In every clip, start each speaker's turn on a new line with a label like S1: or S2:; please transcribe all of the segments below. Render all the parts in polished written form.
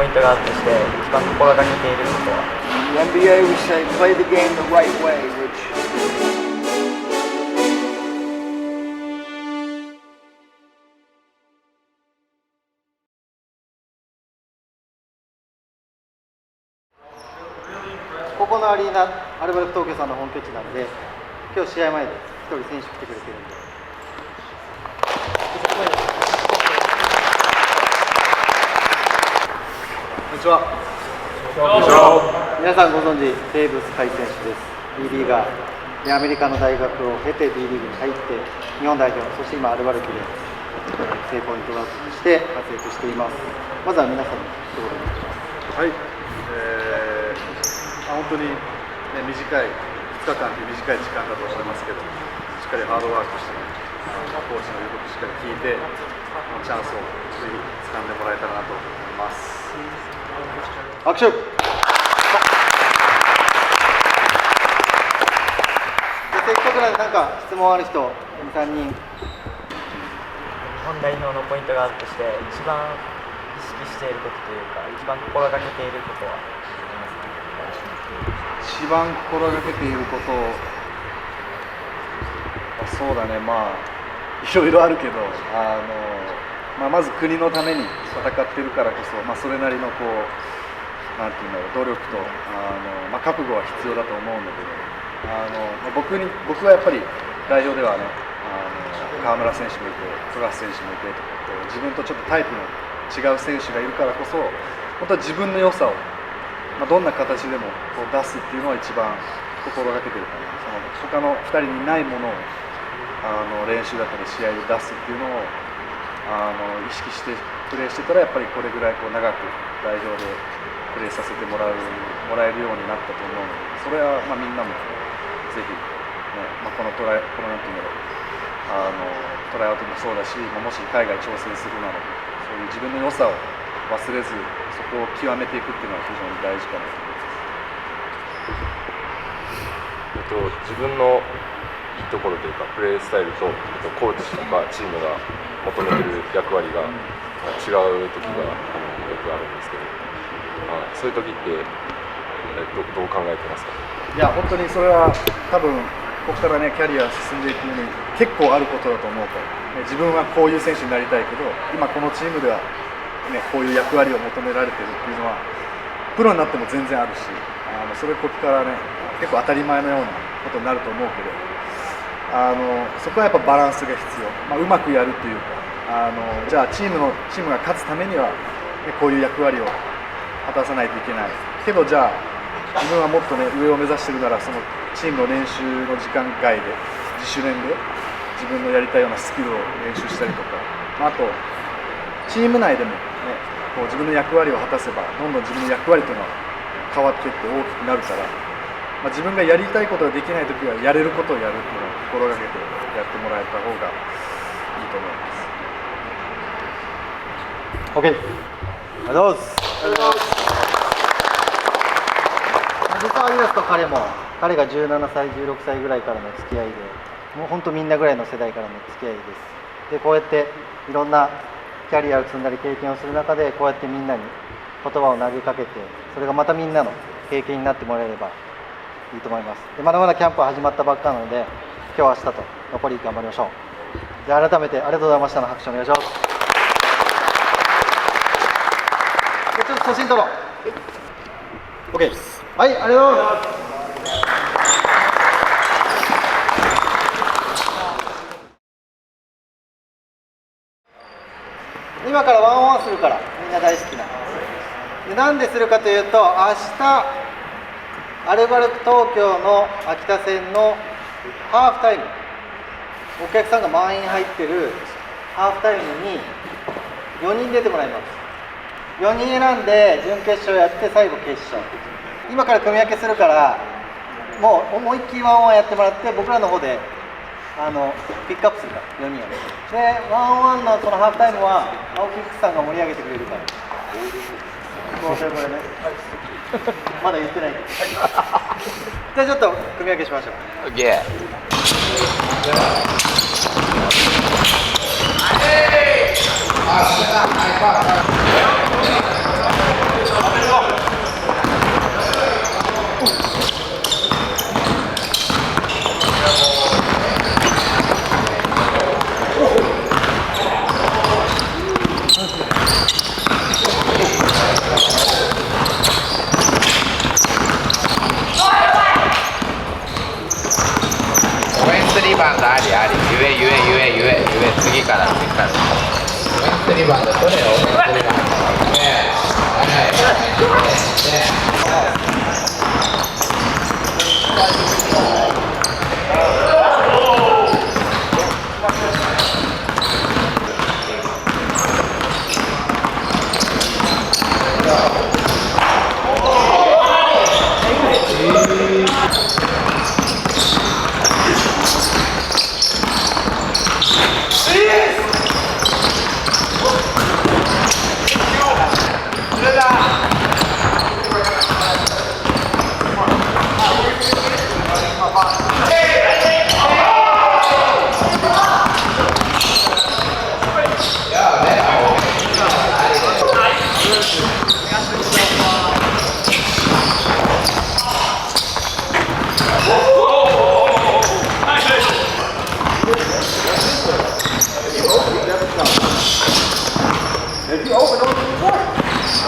S1: ポイントガードとして一番心がけていることは？
S2: The NBA we say play the game the right way, which
S3: ここのアリーナ、アルバルク東京さんの本拠地なんで、今日試合前で一人選手来てくれてるんで。こんにちは。皆さんご存知、テーブス海選手です。B リーガーでアメリカの大学を経て B リーグに入って、日本代表、そして今アルバルクで正ポイントガードとして活躍しています。まずは皆さんのところにお願いします。
S4: はい。本当に、短い2日間という短い時間だと思いますけど、しっかりハードワークして、コーチの言うことをしっかり聞いて、チャンスをぜひ掴んでもらえたらなと思います。
S3: 拍手。せっかくなんで、なんか質問ある人、2、3人。
S1: 日本代表のポイントガードとして一番意識していることというか、一番心がけていることは？
S4: 一番心がけていることを、そうだね、いろいろあるけど、まず国のために戦っているからこそ、それなりのなんていうんだろう、努力と覚悟は必要だと思うんだけど、僕はやっぱり代表ではね、河村選手もいて、富樫選手もいてとか自分とちょっとタイプの違う選手がいるからこそ、本当は自分の良さをどんな形でも出すっていうのは一番心がけてるかな。他の2人にないものを練習だったり試合で出すっていうのを意識してプレーしてたら、やっぱりこれぐらい長く代表でプレーさせてもらえるようになったと思うので、それはみんなもぜひ、このなんていうんだろう、トライアウトもそうだし、もし海外挑戦するならそういう自分の良さを忘れず、そこを極めていくっていうのは非常に大事かなと思います。
S5: 自分のいいところというか、プレースタイルとコーチとかチームが求めてる役割が違う時がよくあるんですけど、そういう時ってどう考えてますか？
S4: いや、本当にそれは多分ここからね、キャリア進んでいくのに結構あることだと思うから、自分はこういう選手になりたいけど、今このチームではこういう役割を求められてるっていうのはプロになっても全然あるし、それここからね、結構当たり前のようなことになると思うけど、そこはやっぱバランスが必要、うまくやるっていうか、じゃあチームが勝つためには、こういう役割を果たさないといけないけど、じゃあ自分はもっと上を目指してるなら、そのチームの練習の時間外で自主練で自分のやりたいようなスキルを練習したりとか、あとチーム内でも自分の役割を果たせば、どんどん自分の役割というのは変わっていって大きくなるから、自分がやりたいことができないときはやれることをやるっていうのを心がけてやってもらえた方がいいと思います。
S3: OK、 ありがとうございます。実はアディダスと彼が17歳16歳ぐらいからの付き合いで、もう本当みんなぐらいの世代からの付き合いです。でこうやっていろんなキャリアを積んだり経験をする中で、こうやってみんなに言葉を投げかけて、それがまたみんなの経験になってもらえればいいと思います。でまだまだキャンプは始まったばっかなので、今日明日と残り頑張りましょう。じゃあ改めてありがとうございましたの拍手お願いします。ちょっと写真撮ろう。 OK、 はい、ありがとうございます。今からワンオンワンするから、みんな大好きな。でなんでするかというと、明日アルバルク東京の秋田戦のハーフタイム、お客さんが満員入ってるハーフタイムに4人出てもらいます。4人選んで準決勝やって、最後決勝。今から組み分けするから、もう思いっきりワンオンワンやってもらって、僕らの方でピックアップするから4人を。でワンオンワンのそのハーフタイムは青木福さんが盛り上げてくれるから。これね、まだ言ってないけど。じゃあちょっと組み分けしましょう。
S5: OK。
S3: はい。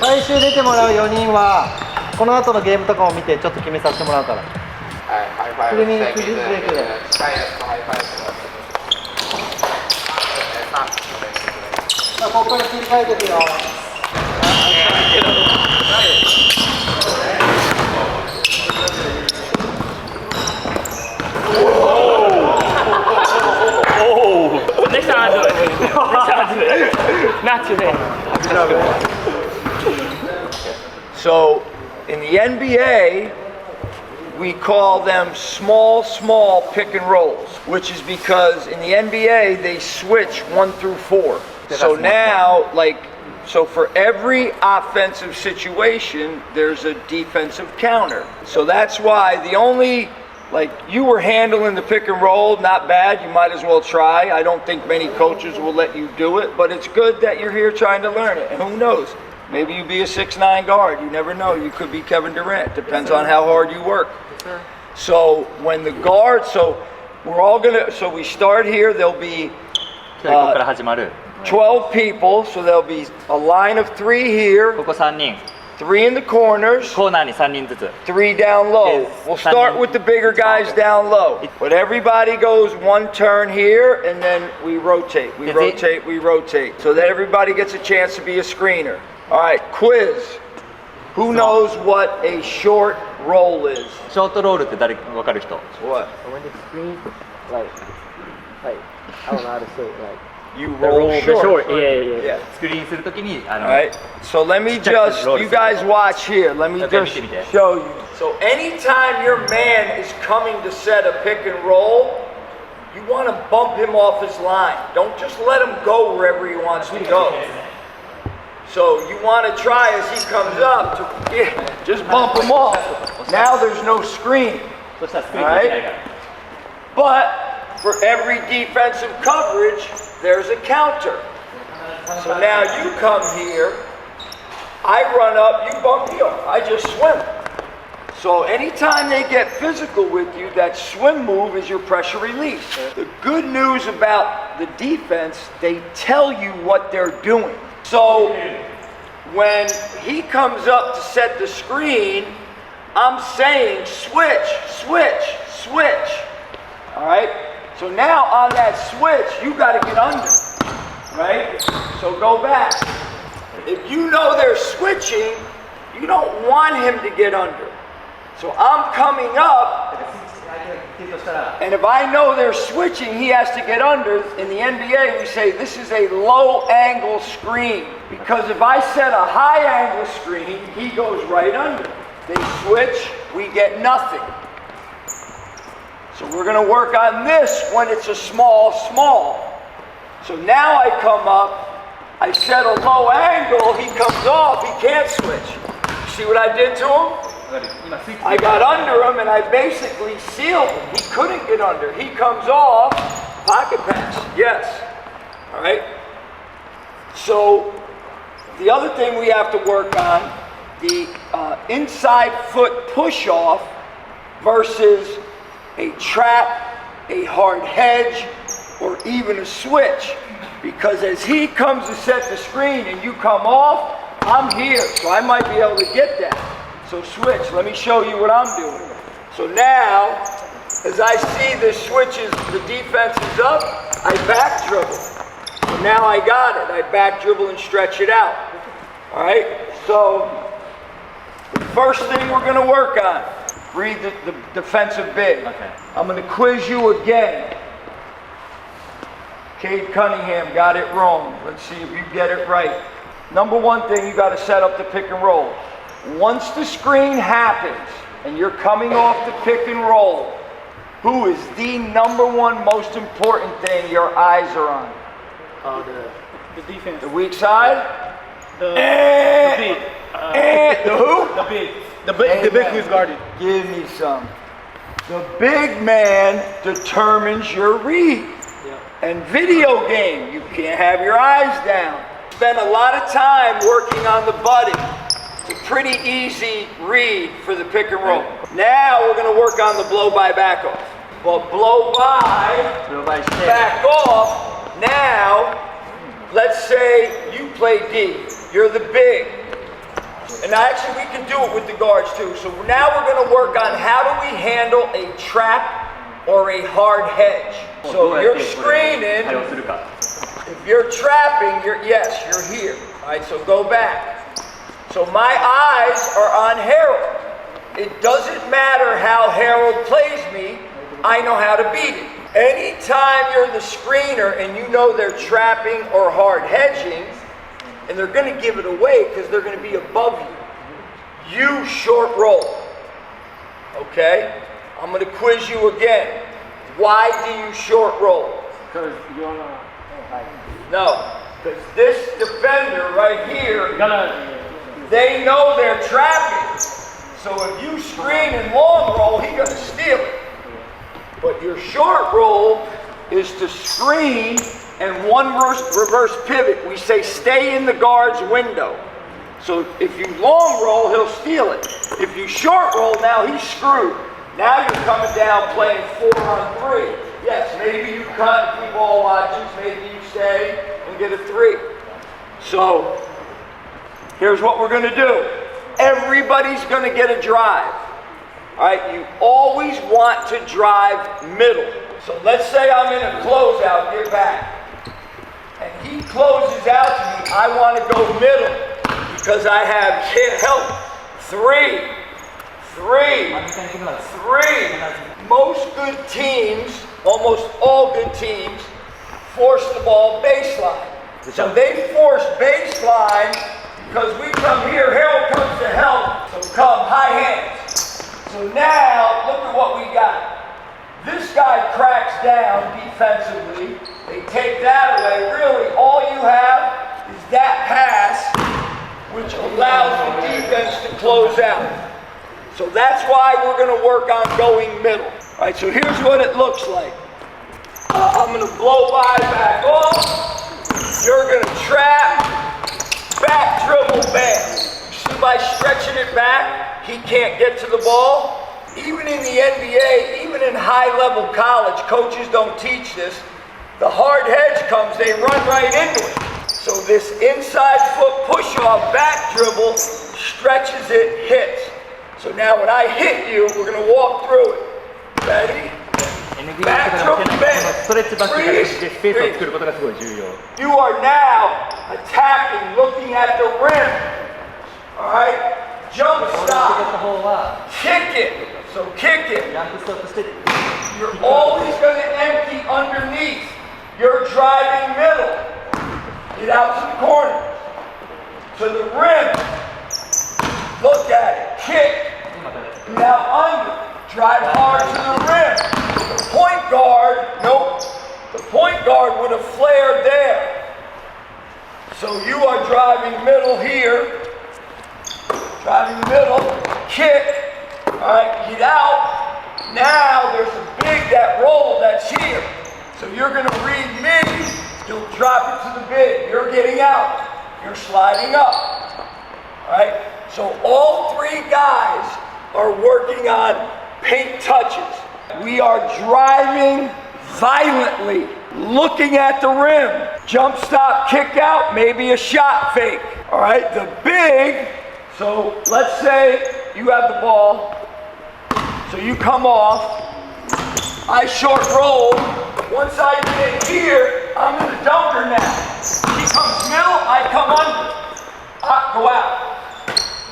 S3: 最終出てもらう4人はこの後のゲームとかを見てちょっと決めさせてもらうから。クリニックでここから切り替えていくよ。
S6: Next time I do it. Next time I do it. Not today.
S2: So in the NBA, we call them small pick and rolls, which is because in the NBA they switch 1 through 4. So now, so for every offensive situation, there's a defensive counter. So that's why the only, you were handling the pick and roll, not bad, you might as well try. I don't think many coaches will let you do it, but it's good that you're here trying to learn it. And who knows? Maybe you be a 6'9" guard, you never know. You could be Kevin Durant, depends on how hard you work. So when the guard, so we start here, there'll be
S6: ここから始まる。
S2: 12 people, so there'll be a line of 3 here,
S6: ここ3人。
S2: 3 in the corners,
S6: コーナーに3人ずつ。
S2: 3 down low. We'll start with the bigger guys down low. But everybody goes 1 turn here, and then we rotate. We rotate. So that everybody gets a chance to be a screener. All right, quiz. Who knows what a short roll is?
S6: ショートロールって誰分かる人？
S2: What?
S1: When the screen, I don't know how to say it.
S2: You roll short.
S1: Yeah.
S6: スクリーンするときに
S2: All right. So let me just, you guys watch here. Let me just show you. So anytime your man is coming to set a pick and roll, you want to bump him off his line. Don't just let him go wherever he wants to go. So you want to try as he comes up to just bump him off. Now there's no screen.
S6: そしたらスクリーンできないから。
S2: But for every defensive coverage, there's a counter. So now you come here, I run up, you bump me off, I just swim. So anytime they get physical with you, that swim move is your pressure release. The good news about the defense, they tell you what they're doing. So when he comes up to set the screen, I'm saying switch, switch, switch. All right? So now on that switch, you got to get under, right? So go back. If you know they're switching, you don't want him to get under. So I'm coming up, and if I know they're switching, he has to get under. In the NBA, we say this is a low angle screen, because if I set a high angle screen, he goes right under. They switch, we get nothing. So we're going to work on this when it's a small. So now I come up, I set a low angle, he comes off, he can't switch. See what I did to him? I got under him and I basically sealed him. He couldn't get under. He comes off, pocket pass, yes. All right? So the other thing we have to work on, the inside foot push off versus a trap, a hard hedge, or even a switch. Because as he comes to set the screen and you come off, I'm here, so I might be able to get that. So switch, let me show you what I'm doing. So now, as I see the switches, the defense is up, I back dribble. So now I got it, I back dribble and stretch it out. All right, so the first thing we're gonna work on, read the defensive big.
S6: Okay.
S2: I'm going to quiz you again. Cade Cunningham got it wrong. Let's see if you get it right. Number one thing, you got to set up the pick and roll. Once the screen happens and you're coming off the pick and roll, who is the number one most important thing your eyes are on?
S7: The defense.
S2: The weak side?
S7: The big.
S2: The who?
S7: The big. The big who's guarded.
S2: Give me some. The big man determines your read. And video game, you can't have your eyes down. Spend a lot of time working on the buddy. It's a pretty easy read for the pick and roll. Now we're going to work on the blow by back off. Well, blow by, back off. Now, let's say you play D. You're the big. And actually, we can do it with the guards too. So now we're going to work on how do we handle a trap or a hard hedge. So you're screening. If you're trapping, yes, you're here. All right, so go back. So my eyes are on Harold. It doesn't matter how Harold plays me, I know how to beat it. Anytime you're the screener and you know they're trapping or hard hedging, and they're going to give it away because they're going to be above you, you short roll. Okay? I'm going to quiz you again. Why do you short roll?
S6: Because you wanna.
S2: No, because this defender right here, they know they're trapping. So if you screen and long roll, he's going to steal it. But your short roll is to screen and one reverse pivot. We say stay in the guard's window. So if you long roll, he'll steal it. If you short roll, now he's screwed. Now you're coming down playing 4-on-3. Yes, maybe you cut 3 ball watches, maybe you stay and get a 3. So here's what we're going to do. Everybody's going to get a drive. All right, you always want to drive middle. So let's say I'm in a closeout, get back. And he closes out to me, I want to go middle because I have help. 3. Most good teams, almost all good teams, force the ball baseline. So they force baseline because we come here, Harold comes to help, so come, high hands. So now, look at what we got. This guy cracks down defensively. They take that away. Really, all you have is that pass, which allows the defense to close out. So that's why we're going to work on going middle. All right, so here's what it looks like. I'm going to blow by back off. You're going to trap, back dribble, bam. You see by stretching it back, he can't get to the ball. Even in the NBA, even in high-level college, coaches don't teach this. The hard hedge comes, they run right into it. So this inside foot push-off back dribble stretches it, hits. So now when I hit you, we're going to walk through it. Ready? Back dribble, bang. You are now attacking, looking at the rim. All right? Jump stop. Kick it. So kick it. You're always going to empty underneath. You're driving middle. Get out to the corner. To the rim. Look at it. Kick. Now under. Drive hard to the rim. The point guard, nope. The point guard would have flared there. So you are driving middle here. Driving middle, kick, all right, get out. Now there's a big, that roll that's here. So you're going to read me, you'll drop it to the big. You're getting out, you're sliding up, all right? So all 3 guys are working on paint touches. We are driving violently, looking at the rim. Jump stop, kick out, maybe a shot fake, all right? The big, so let's say you have the ball, so you come off, I short roll, once I get in here, I'm in the dunker now. He comes middle, I come under, go out.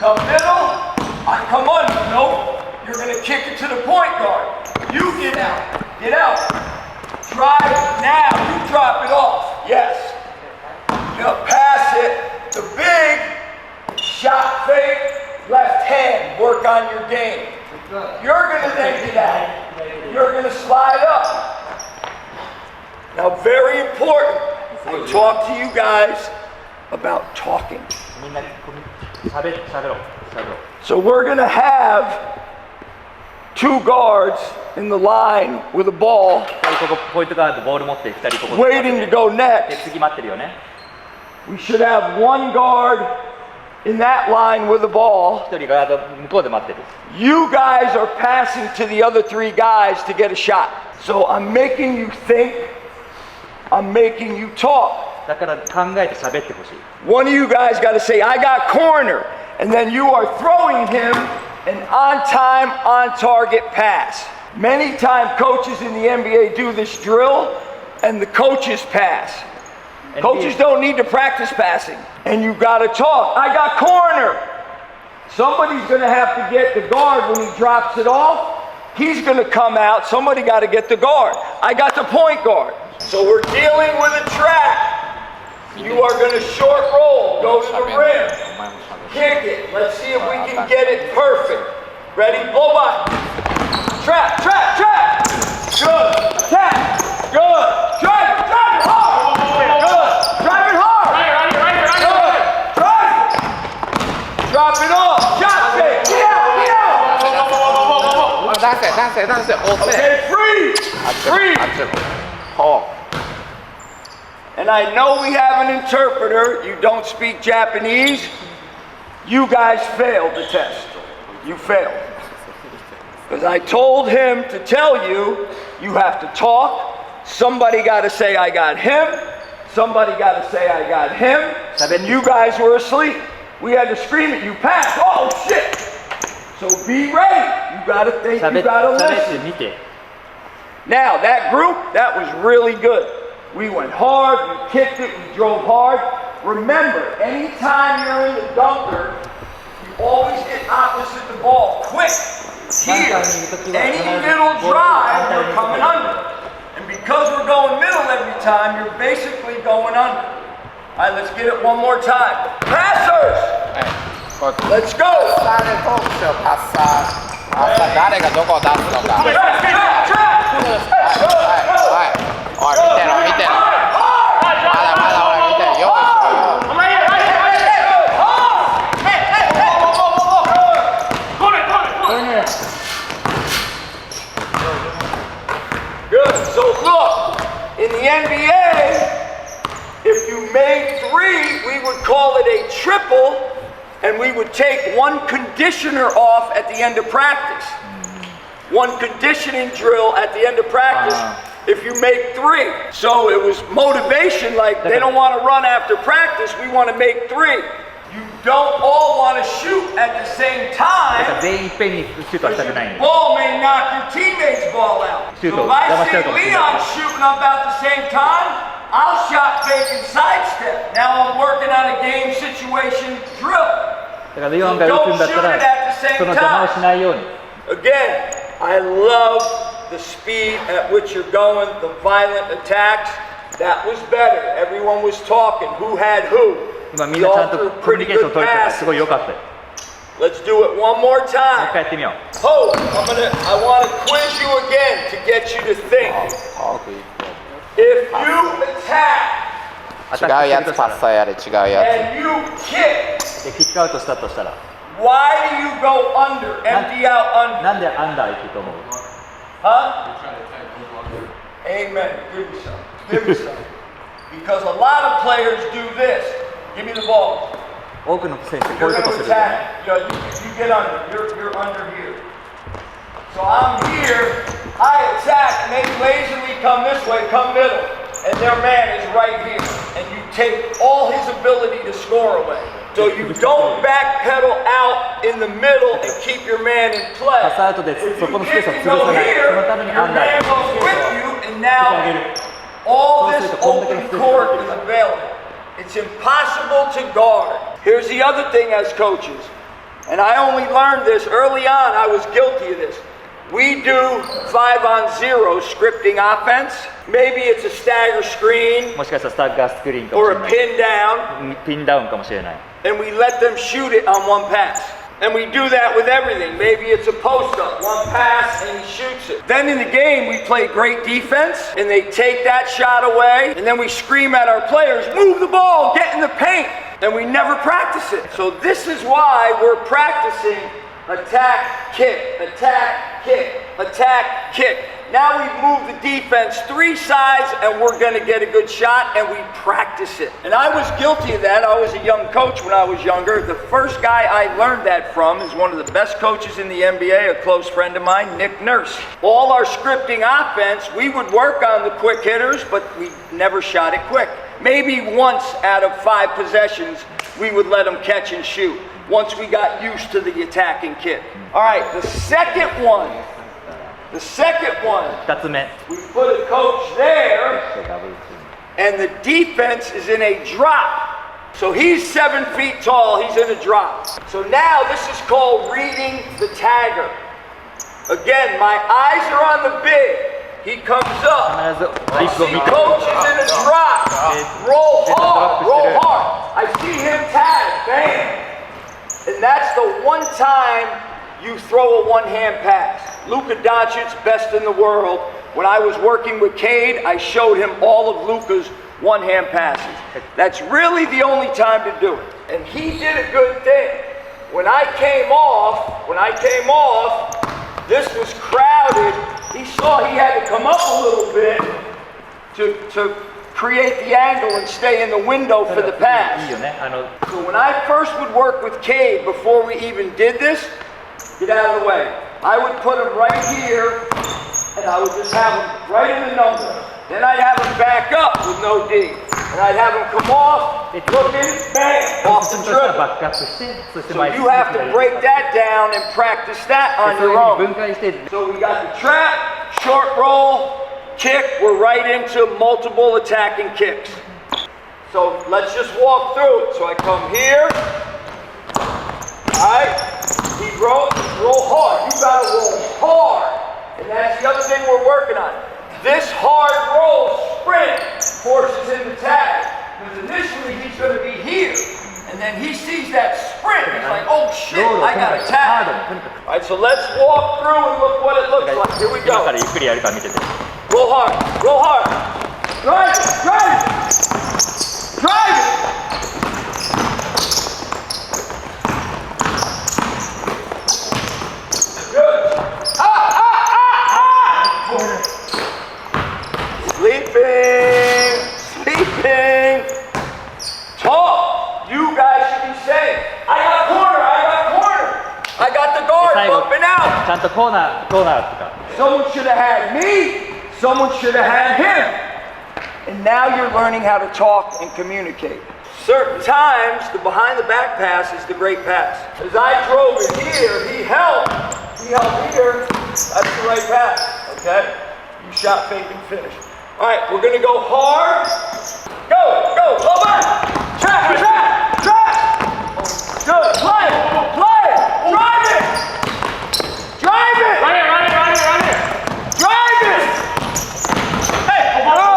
S2: Come middle, I come under, nope, you're going to kick it to the point guard. You get out, drive it now, you drop it off, yes. You'll pass it, the big, shot fake, left hand, work on your game. You're going to then get out. You're going to slide up. Now, very important, I talk to you guys about talking. So we're going to have 2 guards in the line with a ball waiting to go next. We should have 1 guard in that line with the ball. You guys are passing to the other 3 guys to get a shot. So I'm making you think, I'm making you talk.
S8: だから考えて喋ってほしい。
S2: One of you guys got to say, I got corner. And then you are throwing him an on-time, on-target pass. Many times coaches in the NBA do this drill and the coaches pass. Coaches don't need to practice passing. And you got to talk. I got corner. Somebody's going to have to get the guard when he drops it off. He's going to come out. Somebody got to get the guard. I got the point guard. So we're dealing with a trap. You are going to short roll, go to the rim, kick it. Let's see if we can get it perfect. Ready? Blow by. Trap, trap, trap. Good. Tap. Good. Drive it hard. Good. Drive it hard. Good. Drive it. Drop it off. Shot fake. Get out. Get out. Okay, freeze. Freeze. And I know we have an interpreter. You don't speak Japanese. You guys failed the test. You failed. Because I told him to tell you, you have to talk. Somebody got to say, I got him. Somebody got to say, I got him. And you guys were asleep. We had to scream at you, pass. Oh, shit. So be ready. You got to think, you got to listen. Now, that group, that was really good. We went hard, we kicked it, we drove hard. Remember, anytime you're in the dunker, you always get opposite the ball. Quick! Here, any middle drive, you're coming under. And because we're going middle every time, you're basically going under. All right, let's get it one more time. Passers! Let's go! Good. So look, in the NBA, if you made three, we would call it a triple, and we would take one conditioner off at the end of practice. One conditioning drill at the end of practice if you make three. So it was motivation, like they don't want to run after practice, we want to make three. You don't all want to shoot at the same time. Your ball may knock your teammate's ball out. So if I see Leon shooting about the same time, I'll shot fake and sidestep. Now I'm working on a game situation drill. So don't shoot it at the same time. Again, I love the speed at which you're going, the violent attacks. That was better. Everyone was talking. Who had who? We all threw pretty good passes. Let's do it one more time. Ho, I want to quiz you again to get you to think. If you attack and you kick, why do you go under? Empty out under. Huh? Amen. Give me some. Give me some. Because a lot of players do this. Give me the ball. You're going to attack. You get under. You're under here. So I'm here. I attack, and they lazily come this way, come middle. And their man is right here. And you take all his ability to score away. So you don't backpedal out in the middle and keep your man in play. If you kick and go here, your man goes with you, and now all this open court is available. It's impossible to guard. Here's the other thing as coaches, and I only learned this early on, I was guilty of this. We do 5-on-0 scripting offense. Maybe it's a stagger screen or a pin down. And we let them shoot it on one pass. And we do that with everything. Maybe it's a post-up, one pass, and he shoots it. Then in the game, we play great defense, and they take that shot away, and then we scream at our players, move the ball, get in the paint, and we never practice it. So this is why we're practicing attack, kick, attack, kick, attack, kick. Now we've moved the defense 3 sides, and we're going to get a good shot, and we practice it. And I was guilty of that. I was a young coach when I was younger. The first guy I learned that from is one of the best coaches in the NBA, a close friend of mine, Nick Nurse. All our scripting offense, we would work on the quick hitters, but we never shot it quick. maybe once out of 5 possessions, we would let them catch and shoot once we got used to the attacking kick. All right, the second one,
S8: 2つ目
S2: we put a coach there, and the defense is in a drop. So he's 7 feet tall, he's in a drop. So now this is called reading the tagger. Again, my eyes are on the big. He comes up. I see coach is in a drop. Roll hard, roll hard. I see him tag, bam. And that's the one time you throw a one-hand pass. Luka Doncic, best in the world. When I was working with Cade, I showed him all of Luka's one-hand passes. That's really the only time to do it. And he did a good thing. When I came off, this was crowded. He saw he had to come up a little bit to create the angle and stay in the window for the pass. So when I first would work with Cade, before we even did this, get out of the way. I would put him right here, and I would just have him right in the number. Then I'd have him back up with no D. And I'd have him come off, looking, bang, off the dribble. So you have to break that down and practice that on your own. So we got the trap, short roll, kick, we're right into multiple attacking kicks. So let's just walk through it. So I come here, alright, he roll hard. You gotta roll hard. And that's the other thing we're working on. This hard roll sprint forces him to tag. Because initially he's going to be here. And then he sees that sprint. He's like, oh shit, I got to tag. Alright, so let's walk through and look what it looks like. Here we go. Roll hard, roll hard. Drive it, drive it. Drive it. Good. Sleeping. Talk. You guys should be saying, I got corner. I got the guard bumping out. Someone should have had me. Someone should have had him. And now you're learning how to talk and communicate. Certain times, the behind the back pass is the great pass. As I drove it here, he held here. That's the right pass, okay? You shot, fake, and finish. All right, we're gonna go hard. Go, over. Trap. Good, play, drive it. Run it. Drive it. Hey, out.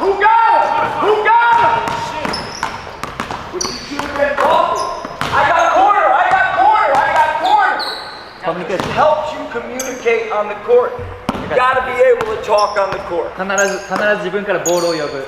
S2: Who got him? Would you shoot him off? I got corner. It helps you communicate on the court. You gotta be able to talk on the court.
S8: 必ず自分からボールを呼ぶ。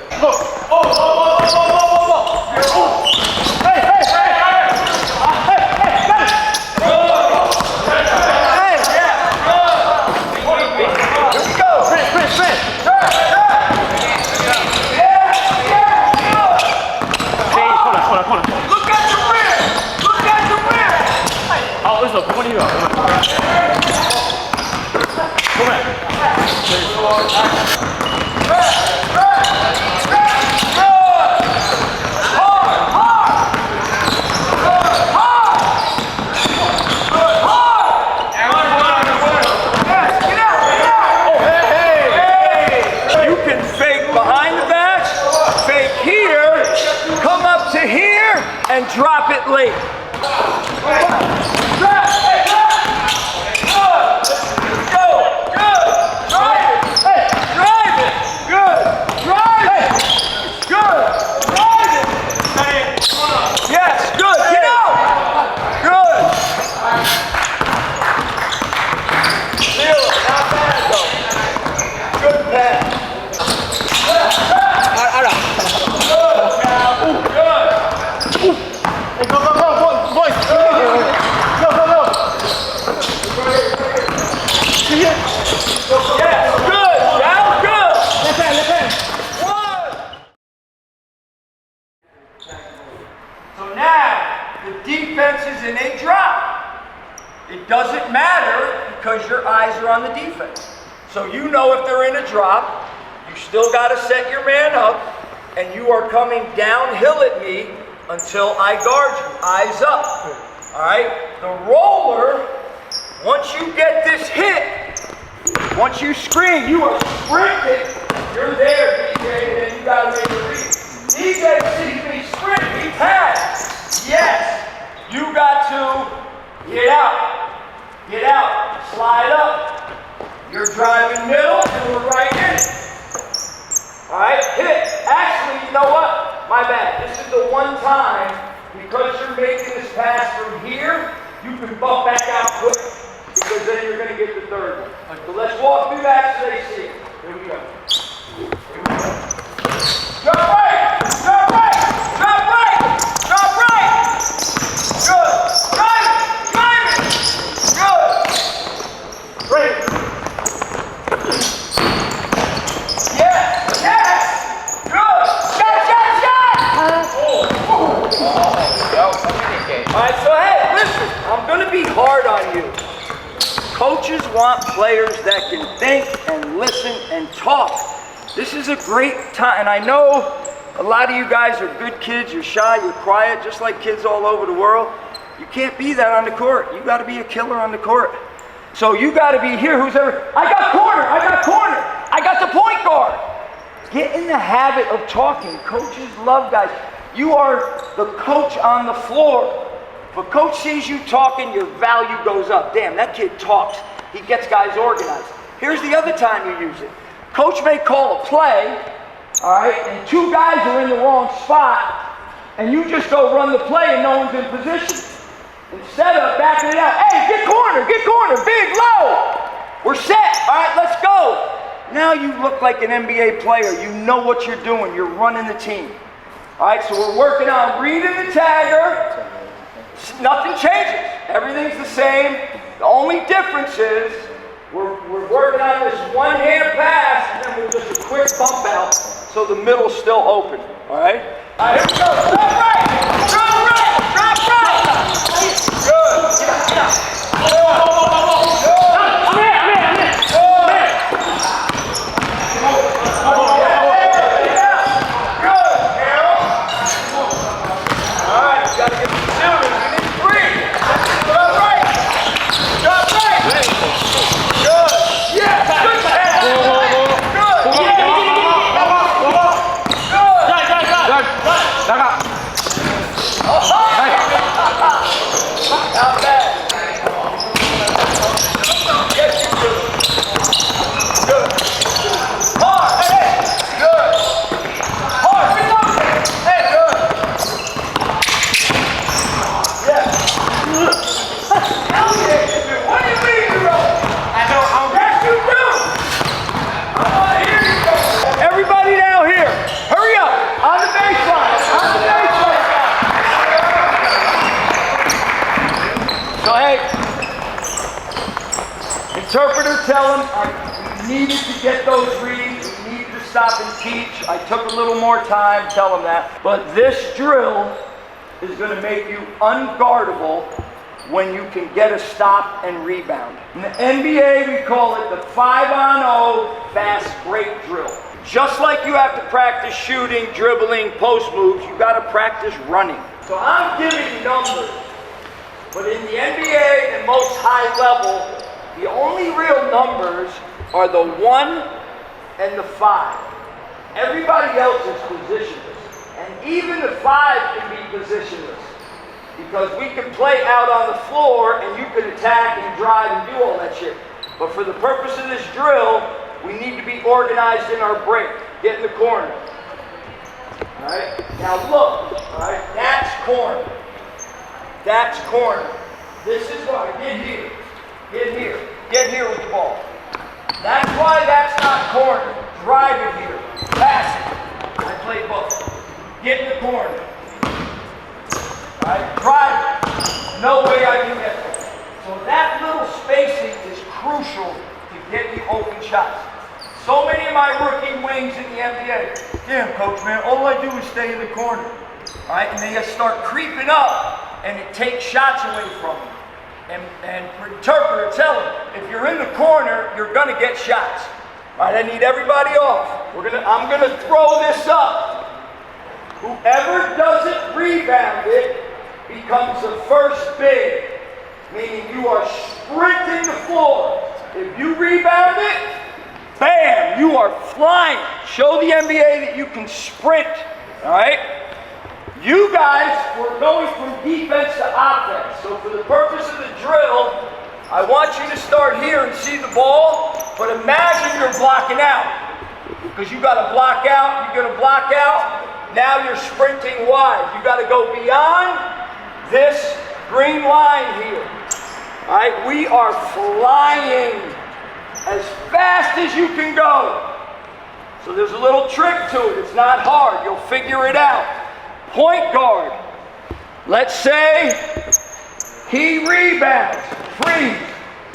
S8: ここにいるわ。ごめん。
S2: You can fake behind the back, fake here, come up to here, and drop it late. In a drop. It doesn't matter because your eyes are on the defense. So you know if they're in a drop, You still got to set your man up, and you are coming downhill at me until I guard you. Eyes up. All right? The roller, once you get this hit, once you screen, you are sprinting. You're there, DJ, and then you got to make a read. DJ sees me sprint, he pass. Yes. You got to get out. Get out. Slide up. You're driving middle, and we're right in it. All right, hit. Actually, you know what? My bad. This is the one time, because you're making this pass from here, you can bump back out quick, because then you're going to get the third one. So let's walk through that so they see it. Here we go. Drop right! Drop right! Drop right! Drop right! Good. Drive it! Drive it! Good. Great. Yes! Yes! Good! Shot! Shot! Shot! Alright, so hey, listen, I'm gonna be hard on you. Coaches want players that can think and listen and talk. This is a great time, and I know a lot of you guys are good kids, you're shy, you're quiet, just like kids all over the world. You can't be that on the court. You gotta be a killer on the court. So you gotta be here, who's ever, I got corner, I got corner, I got the point guard. Get in the habit of talking. Coaches love guys. You are the coach on the floor. If a coach sees you talking, your value goes up. Damn, that kid talks. He gets guys organized. Here's the other time you use it. Coach may call a play, all right, and two guys are in the wrong spot, and you just go run the play and no one's in position. Instead of backing it out, hey, get corner, big, low. We're set, all right, let's go. Now you look like an NBA player. You know what you're doing. You're running the team. All right, so we're working on reading the tagger. Nothing changes. Everything's the same. The only difference is we're working on this one-hand pass, and then we'll just a quick bump out so the middle's still open. All right? All right, here we go. Drop right! Drop right! Drop right! Good. Get out.
S6: I'm in.
S2: All right, you gotta get the shooting. We need three. Drop right. Drop right. Good. Yeah. Good pass. Good. Not bad. Yes, you do. Good. Hard. Hey. Good. Hard. Hey, good. Yeah. What do you mean you wrote? I know. Yes, you do. I want to hear you go. Everybody now here. Hurry up. On the baseline. On the baseline. So hey, interpreter, tell him I needed to get those reads. We needed to stop and teach. I took a little more time. Tell him that. But this drill is going to make you unguardable when you can get a stop and rebound. In the NBA, we call it the 5-on-0 fast break drill. Just like you have to practice shooting, dribbling, post moves, you got to practice running. So I'm giving numbers, but in the NBA and most high level, the only real numbers are the 1 and the 5. Everybody else is positionless, and even the 5 can be positionless. Because we can play out on the floor and you can attack and drive and do all that shit. But for the purpose of this drill, we need to be organized in our break. Get in the corner. Alright? Now look, alright, that's corner. That's corner. This is why, get here. Get here. Get here with the ball. That's why that's not corner. Drive it here. Pass it. I play both. Get in the corner. Alright, drive it. No way I can get there. So that little spacing is crucial to get the open shots. So many of my rookie wings in the NBA, damn coach man, all I do is stay in the corner. Alright, and they start creeping up and it takes shots away from them. And for interpreter, tell them, if you're in the corner, you're gonna get shots. Alright, I need everybody off. I'm gonna throw this up. Whoever doesn't rebound it becomes the first big, meaning you are sprinting the floor. If you rebound it, bam, you are flying. Show the NBA that you can sprint, all right? You guys were going from defense to offense. So for the purpose of the drill, I want you to start here and see the ball, but imagine you're blocking out. Because you got to block out, you're going to block out. Now you're sprinting wide. You got to go beyond this green line here. All right, we are flying as fast as you can go. So there's a little trick to it. It's not hard. You'll figure it out. Point guard. Let's say he rebounds. Freeze.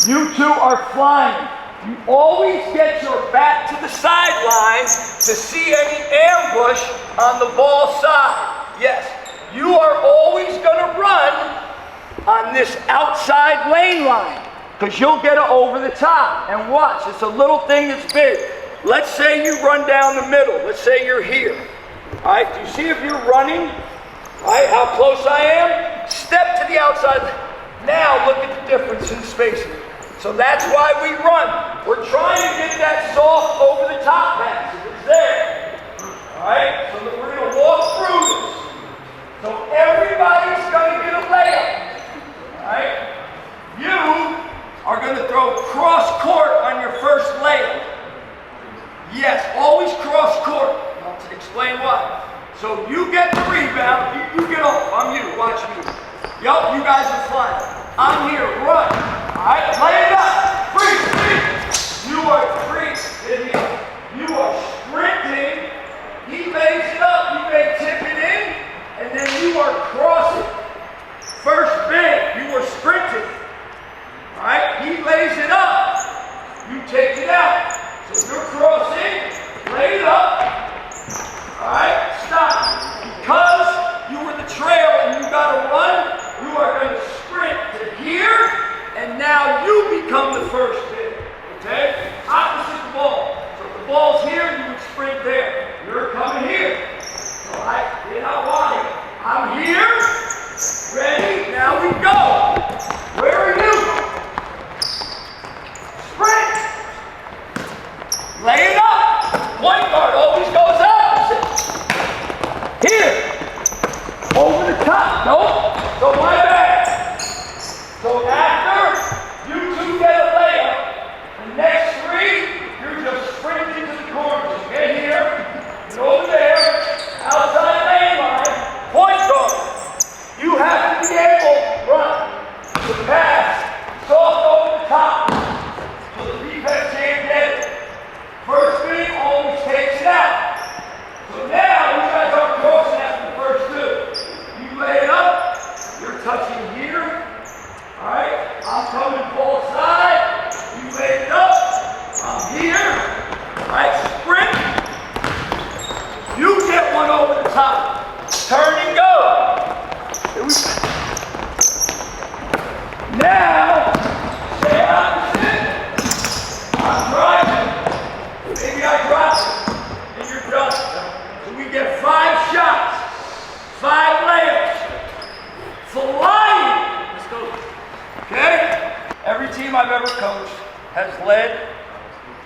S2: You two are flying. You always get your back to the sideline to see any ambush on the ball side. Yes, you are always going to run on this outside lane line because you'll get it over the top. And watch, it's a little thing that's big. Let's say you run down the middle. Let's say you're here. All right, do you see if you're running? All right, how close I am? Step to the outside. Now look at the difference in spacing. So that's why we run. We're trying to get that soft over the top pass. If it's there. All right, so we're going to walk through this. So everybody's going to get a layup. All right, you are going to throw cross court on your first layup. Yes, always cross court. I'll explain why. So you get the rebound, you get off. I'm you, watch me. Yup, you guys are flying. I'm here, run. Alright, lay it up. Free. You are free. You are sprinting. He lays it up, you may tip it in, and then you are crossing. First big, you are sprinting. Alright, he lays it up. You take it out. So you're crossing, lay it up. Alright, stop. Because you were the trail and you got to run, you are going to sprint to here, and now you become the first big. Okay? Opposite the ball. So if the ball's here, you would sprint there. You're coming here. Alright, get out wide. I'm here. Ready? Now we go. Where are you? Sprint. Lay it up. Point guard always goes opposite. Here. Over the top. Nope. So my bad. So after you two get a layup, the next three, you're just sprinting to the corners. Get here. Get over there. Outside lane line. Point guard. You have to be able to run. The pass. Soft over the top. So the defense can't get it. First thing always takes it out. So now you guys are crossing after the first two. You lay it up, you're touching here. Alright, I'm coming ball side. You lay it up, I'm here. Alright, sprint. You get one over the top. Turn and go. Here we go. Now, stay opposite. I'm driving. Maybe I drop it, and you're done. So we get 5 shots, 5 layups, flying. Let's go. Okay? Every team I've ever coached has led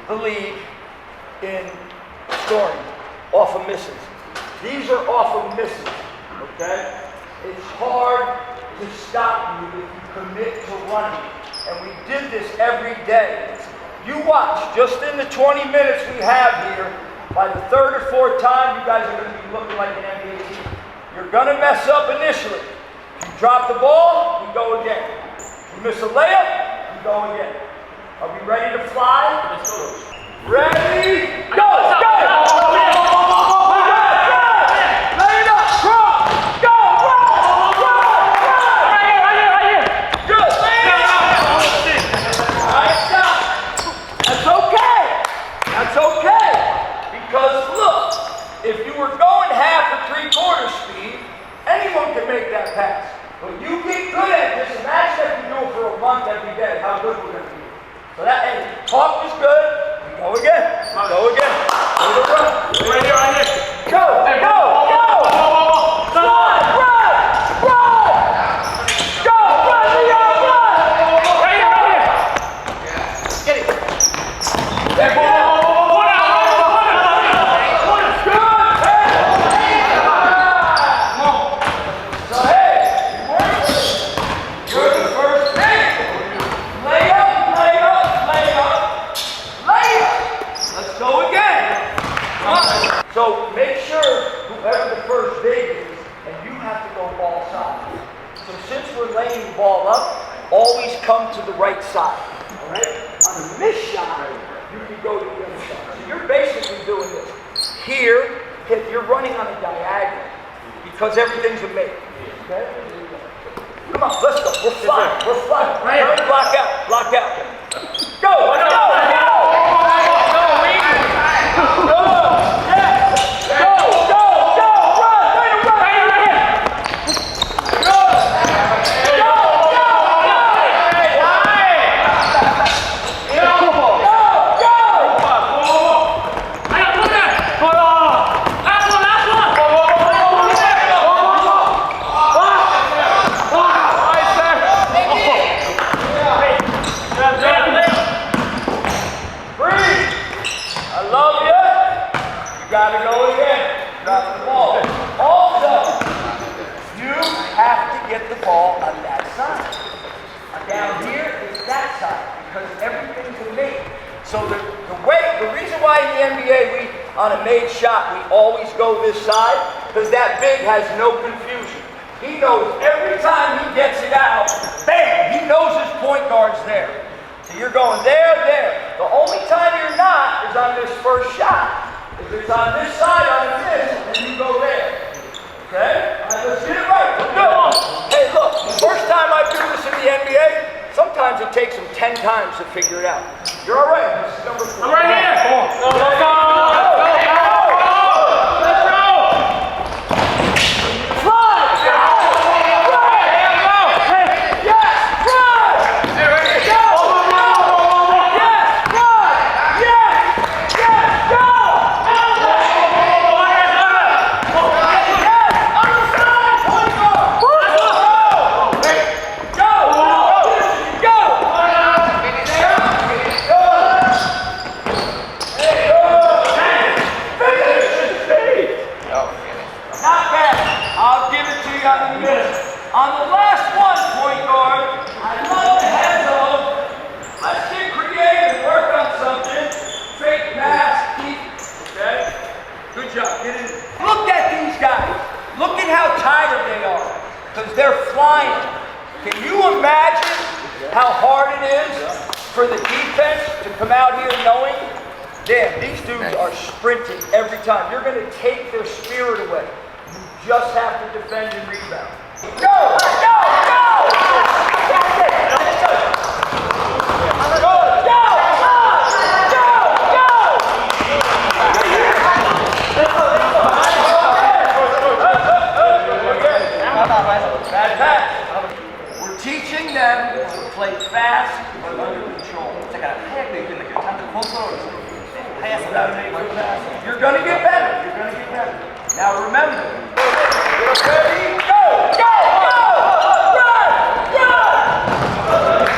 S2: the league in scoring off of misses. These are off of misses, okay? It's hard to stop you if you commit to running. And we did this every day. You watch, just in the 20 minutes we have here, by the 3rd or 4th time, you guys are going to be looking like an NBA team. You're going to mess up initially. You drop the ball, you go again. You miss a layup, you go again. Are we ready to fly? Let's go. Ready? Go! Go! Lay it up, cross! Go! Right here! Good! Lay it up! All right, stop. That's okay. That's okay. Because look, if you were going half or 3/4 speed, anyone can make that pass. But you get good at this, imagine if you do it for a month every day, how good we're going to be. So that, hey, talk is good. Go again. Go again. So make sure whoever the first big is, and you have to go ball side. So since we're laying the ball up, always come to the right side. All right? On a miss shot, you can go to the other side. So you're basically doing this. Here, you're running on a diagonal because everything's a make. Okay? Come on, let's go. We're flying. We're flying. Right. Block out. Block out. Go. Let's go. Gotta go again. Drop the ball. Also, you have to get the ball on that side. Down here is that side because everything's a made. So the reason why in the NBA on a made shot we always go this side because that big has no confusion. He knows every time he gets it out, bam! He knows his point guard's there. So you're going there, there. The only time you're not is on this first shot. If it's on this side, on this, and you go there. Okay? All right, let's get it right. Let's go. Hey, look, the first time I do this in the NBA, sometimes it takes them 10 times to figure it out. You're all right. This is number 4.
S6: I'm right here. Go, go, go.
S2: On the last one, point guard, I love the heads of. Let's get creative and work on something. Fake pass, keep. Okay? Good job. Get in. Look at these guys. Look at how tired they are. Because they're flying. Can you imagine how hard it is for the defense to come out here knowing, damn, these dudes are sprinting every time. You're going to take their spirit away. You just have to defend and rebound. Go! Go! Go! That's it! Go! Go! Bad pass. We're teaching them to play fast but under control. You're going to get better. You're going to get better. Now remember, ready? Go! Go! Go! Run! Run!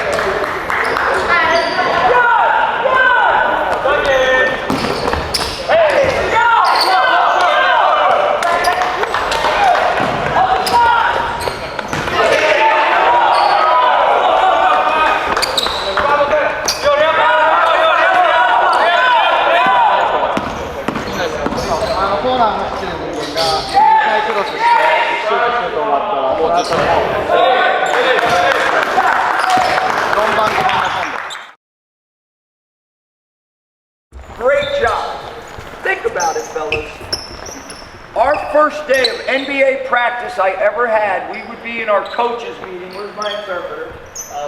S2: Great job. Think about it, fellas. Our first day of NBA practice I ever had, we would be in our coaches meeting. Where's my interpreter?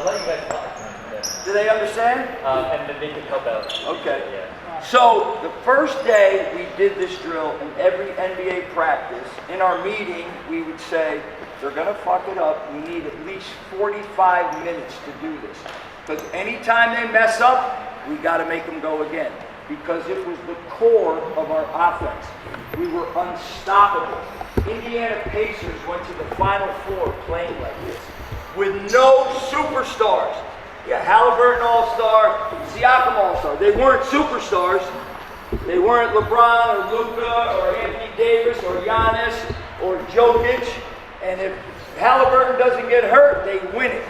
S8: Let you guys talk.
S2: Do they understand?
S8: And then they can help out.
S2: Okay. Yeah. So the first day we did this drill in every NBA practice, in our meeting we would say, they're going to fuck it up. We need at least 45 minutes to do this. Because anytime they mess up, we got to make them go again. because it was the core of our offense. We were unstoppable. Indiana Pacers went to the Final Four playing like this with no superstars. Yeah, Halliburton All-Star, Siakam All-Star. They weren't superstars. They weren't LeBron or Luka or Anthony Davis or Giannis or Jokic. And if Halliburton doesn't get hurt, they win it.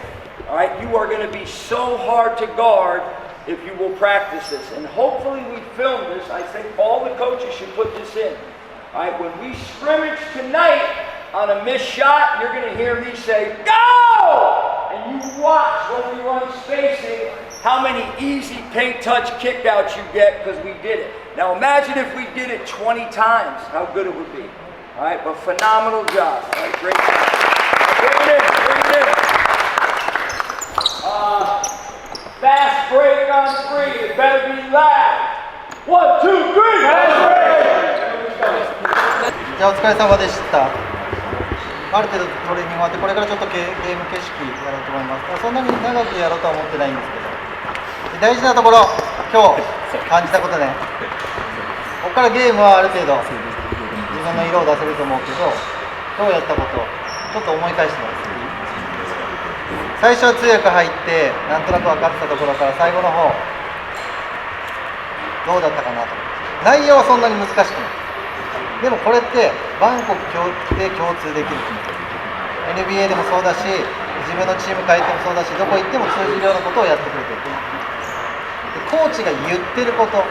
S2: All right, you are going to be so hard to guard if you will practice this. And hopefully we film this. I think all the coaches should put this in. All right, when we scrimmage tonight on a missed shot, you're going to hear me say, go! And you watch when we run spacing how many easy paint touch kickouts you get because we did it. Now imagine if we did it 20 times, how good it would be. All right, but phenomenal job. All right, great job. Bring it in, bring it in. Fast break on 3. It better be loud. 1, 2, 3. Fast break.
S3: じゃあお疲れ様でした。ある程度トレーニング終わって、これからちょっとゲーム景色やろうと思います。そんなに長くやろうとは思ってないんですけど、大事なところ、今日感じたことね。ここからゲームはある程度自分の色を出せると思うけど、今日やったことちょっと思い返してます。最初は強く入ってなんとなく分かってたところから最後の方どうだったかなと。内容はそんなに難しくない。でもこれって万国で共通できる。 NBA でもそうだし、自分のチーム変えてもそうだし、どこ行っても通じるようなことをやってくれてる。でコーチが言ってること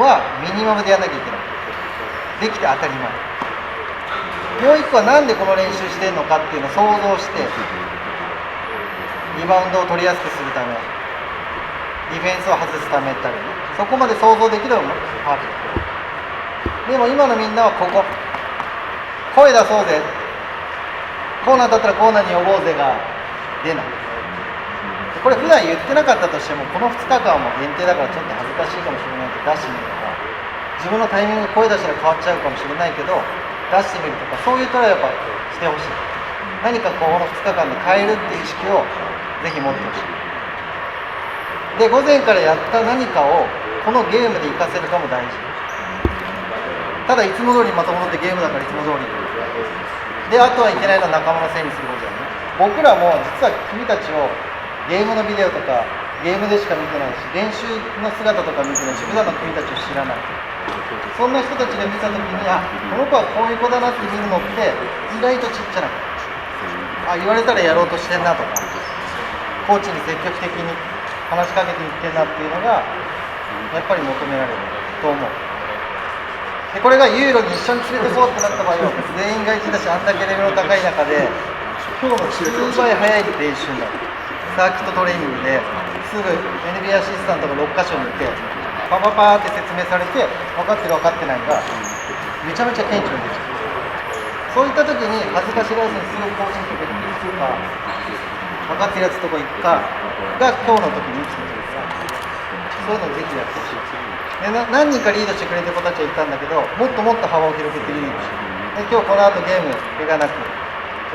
S3: はミニマムでやらなきゃいけない。できて当たり前。もう一個はなんでこの練習してるのかっていうのを想像して、リバウンドを取りやすくするため、ディフェンスを外すためったり、そこまで想像できるのもパーフェクト。でも今のみんなはここ、声出そうぜ、コーナーだったらコーナーに呼ぼうぜが出ない。これ普段言ってなかったとしても、この2日間も限定だからちょっと恥ずかしいかもしれないけど出してみるとか、自分のタイミングで声出したら変わっちゃうかもしれないけど出してみるとか、そういうトライをやっぱしてほしい。何かこの2日間で変えるっていう意識をぜひ持ってほしい。で、午前からやった何かをこのゲームで活かせるかも大事。ただいつも通りまともってゲームだからいつも通りで、あとはいけないのは仲間のせいにすることだよね。僕らも実は君たちをゲームのビデオとかゲームでしか見てないし、練習の姿とか見てないし、普段の君たちを知らない。そんな人たちが見た時に、あ、この子はこういう子だなって見るのって意外とちっちゃな子、あ、言われたらやろうとしてんなとか、コーチに積極的に話しかけていってんなっていうのがやっぱり求められると思う。でこれがユーロに一緒に連れてこうってなった場合は全員外人だし、あんだけレベルの高い中で今日の数倍早い練習になる。サーキットトレーニングですぐ NBA アシスタントが6カ所にいてパパパーって説明されて、分かってる分かってないがめちゃめちゃ顕著に出ちゃう。そういった時に恥ずかしがらずにすぐコーチにかけていくか、分かってるやつとこ行くかが今日の時に生きてくるから、そういうのをぜひやってほしい。で何人かリードしてくれてる子たちはいたんだけど、もっともっと幅を広げてリードして、で今日この後ゲーム怪我なく、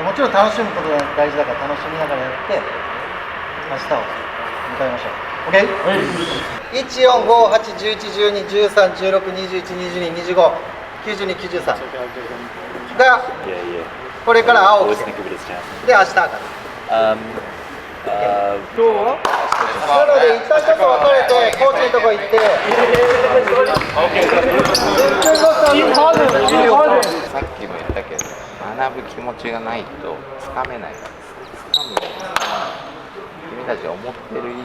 S3: もちろん楽しむことが大事だから楽しみながらやって明日を迎えましょう。 OK？ 145811113162122259293がこれから青木で明日から今日はなので一旦ちょっと分かれてコーチのとこ行って
S9: さっきも言ったけど、学ぶ気持ちがないとつかめないから、つかむの君たちが思ってる以上に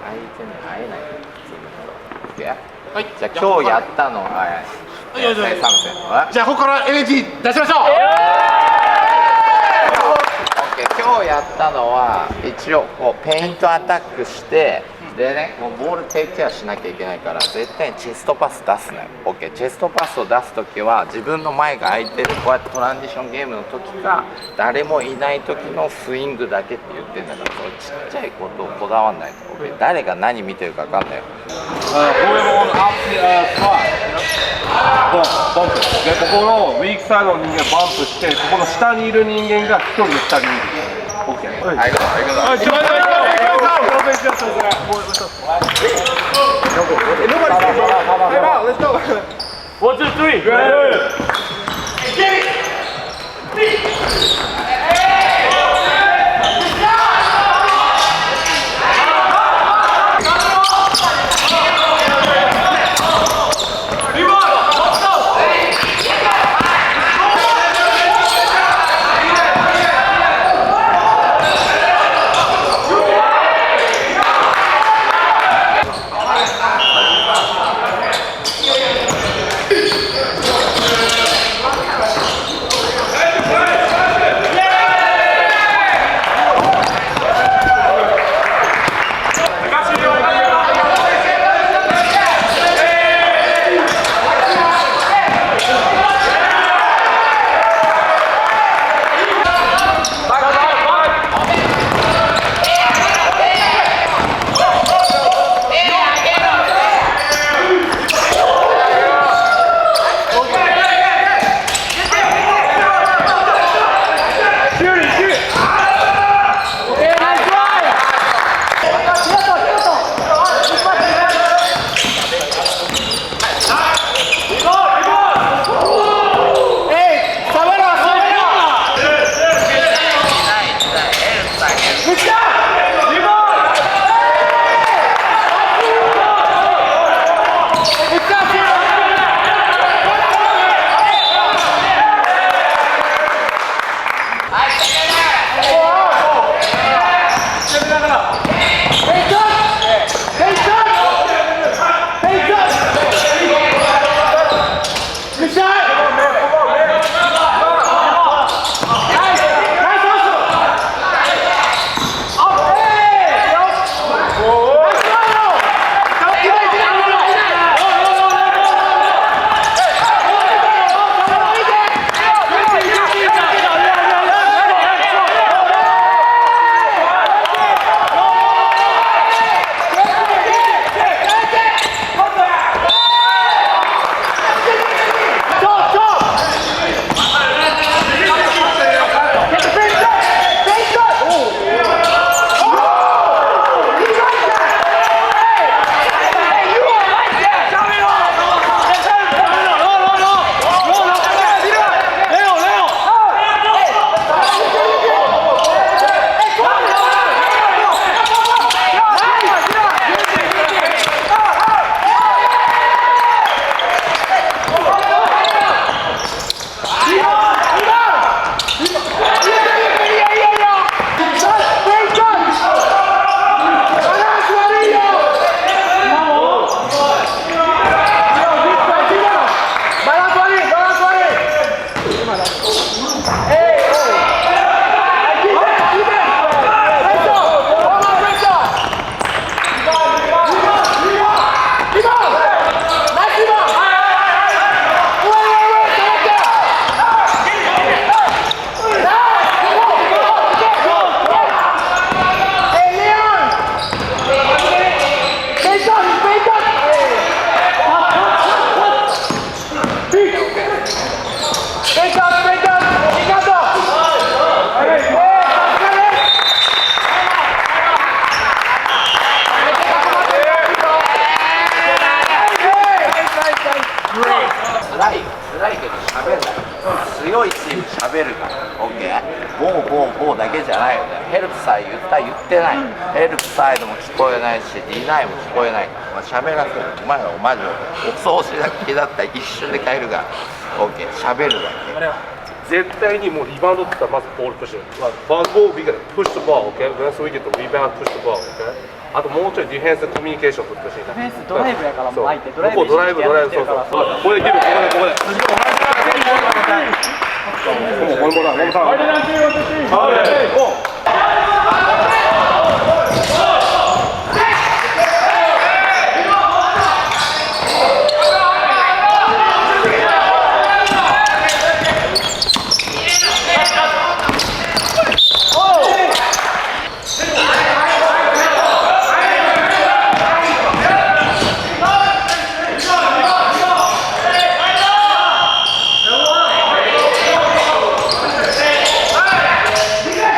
S9: 相手に会えないから。はい、じゃあ今日やったのは
S7: じゃあここから NG 出しましょう。
S9: 今日やったのは一応こうペイントアタックして、でね、もうボールテイクケアしなきゃいけないから絶対にチェストパス出すのよ。 OK、 チェストパスを出すときは自分の前が空いてる、こうやってトランジションゲームの時か誰もいない時のスイングだけって言ってんだから、そのちっちゃいことをこだわんないと、OK、 誰が何見てるか分かんないよ。
S10: バンプで、ここのウィークサイドの人間バンプして、ここの下にいる人間が1人で2人にいる。 OK。はい、
S6: 1, 2, 3.
S9: 強いチーム喋るから、OK？ ボーだけじゃないよね。ヘルプサイド言ってない。ヘルプサイドも聞こえないし、ディナイも聞こえないから、喋らせる。お前らマジお掃除だけだったら一瞬で帰るから、OK？ 喋るだけ。
S10: 絶対にもうリバウンドって言ったらまずボールプッシュ。バーボール、we gotta push the ball, okay? Once we get the rebound, push the ball, okay? あともうちょいディフェンスコミュニケーション取ってほしいな。
S1: ディフェンスドライブやからもう相手ドライブ
S10: ドライブ、そうそう。ここで切る、ここで。もうこれもだ、もうさ。
S2: Hey!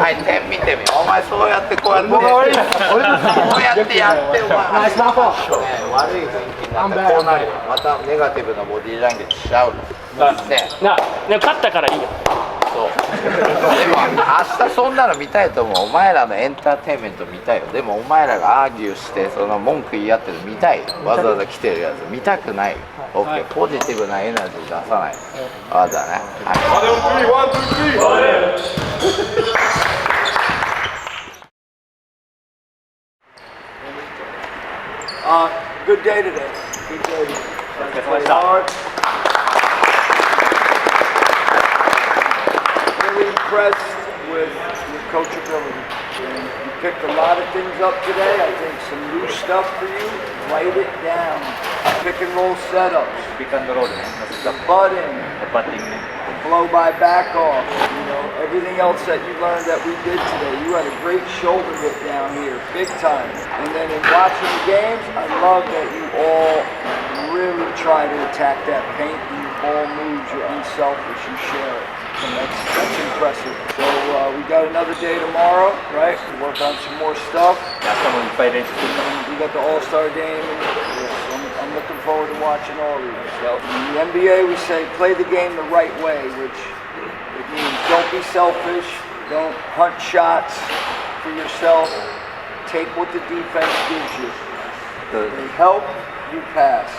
S9: はい、点見てみ。お前そうやってこうやってこうやってやってお前悪い雰囲気になってこうなるよ。またネガティブなボディーランゲージしちゃうのね。
S6: 勝ったからいいよ。
S9: そうでも明日そんなの見たいと思う。お前らのエンターテインメント見たいよ。でもお前らがアーギューしてその文句言い合ってるの見たいよ。わざわざ来てるやつ見たくないよ。オッケー、ポジティブなエナジー出さない。わざね。
S2: Good day today. Good day today. Played hard. Really impressed with your coachability. You picked a lot of things up today. I think some new stuff for you. Write it down. Pick and roll setups. The butting. The blow by back off. You know, everything else that you learned that we did today. You had a great shoulder hit down here, big time. And then in watching the games, I love that you all really try to attack that paint and your ball moves. You're unselfish. You share it. And that's impressive. So we got another day tomorrow, right? We work on some more stuff. We got the All-Star game. I'm looking forward to watching all of you. So in the NBA, we say play the game the right way, which it means don't be selfish, don't hunt shots for yourself. Take what the defense gives you. They help, you pass.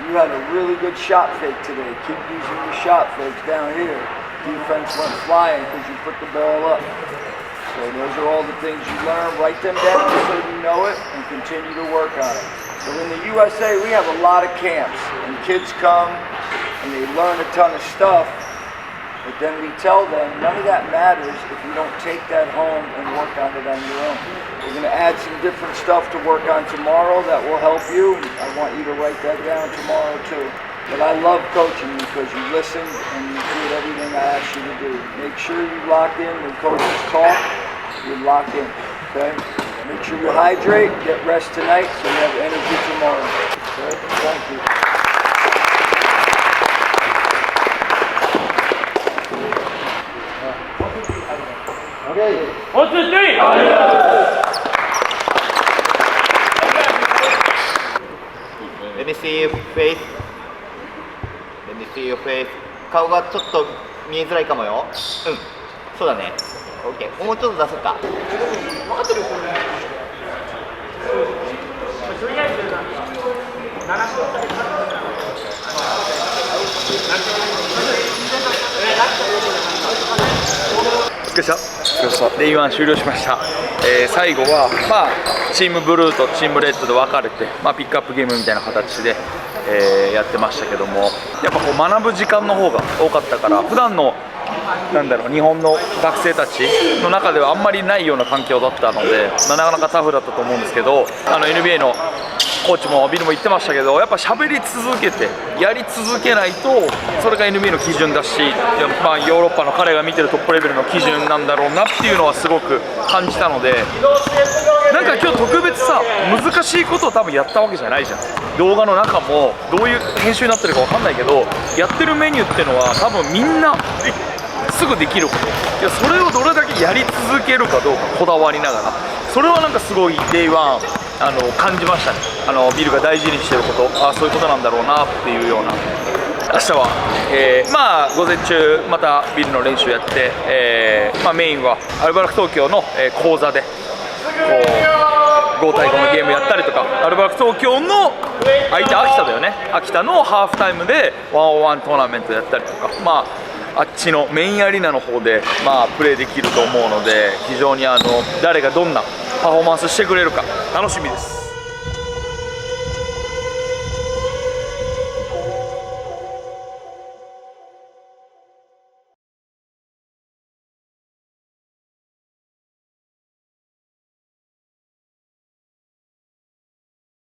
S2: You had a really good shot fake today. Keep using your shot fakes down here. Defense went flying because you put the ball up. So those are all the things you learn. Write them down so you know it and continue to work on it. So in the USA, we have a lot of camps. And kids come and they learn a ton of stuff. But then we tell them none of that matters if you don't take that home and work on it on your own. We're going to add some different stuff to work on tomorrow that will help you. I want you to write that down tomorrow too. But I love coaching you because you listened and you did everything I asked you to do. Make sure you lock in when coaches talk. You lock in, okay? Make sure you hydrate, get rest tonight so you have energy tomorrow. Okay? Thank you.
S3: Okay.
S6: 1, 2, 3!
S11: Let me see your face. Let me see your face. 顔がちょっと見えづらいかもよ。うん。そうだね。OK。もうちょっと出すか。分かってる。とりあえず
S12: お疲れ様でDay1終了しました。最後は、チームブルーとチームレッドで分かれて、ピックアップゲームみたいな形で、やってましたけども、やっぱこう学ぶ時間の方が多かったから、普段の日本の学生たちの中ではあんまりないような環境だったので、なかなかタフだったと思うんですけど、NBA のコーチもビルも言ってましたけど、やっぱ喋り続けてやり続けないとそれが NBA の基準だし、ヨーロッパの彼が見てるトップレベルの基準なんだろうなっていうのはすごく感じたので、なんか今日特別さ難しいことを多分やったわけじゃないじゃん。動画の中もどういう編集になってるかわかんないけど、やってるメニューっていうのは多分みんなすぐできること、いやそれをどれだけやり続けるかどうかこだわりながら、それはなんかすごいDay1 感じましたね。ビルが大事にしてること、そういうことなんだろうなっていうような。明日は、午前中またビルの練習やって、メインはアルバルク東京の、講座でこう5対5のゲームやったりとか、アルバルク東京の相手秋田だよね、秋田のハーフタイムで1on1トーナメントやったりとか、あっちのメインアリーナの方で、プレーできると思うので、非常に誰がどんなパフォーマンスしてくれるか楽しみです。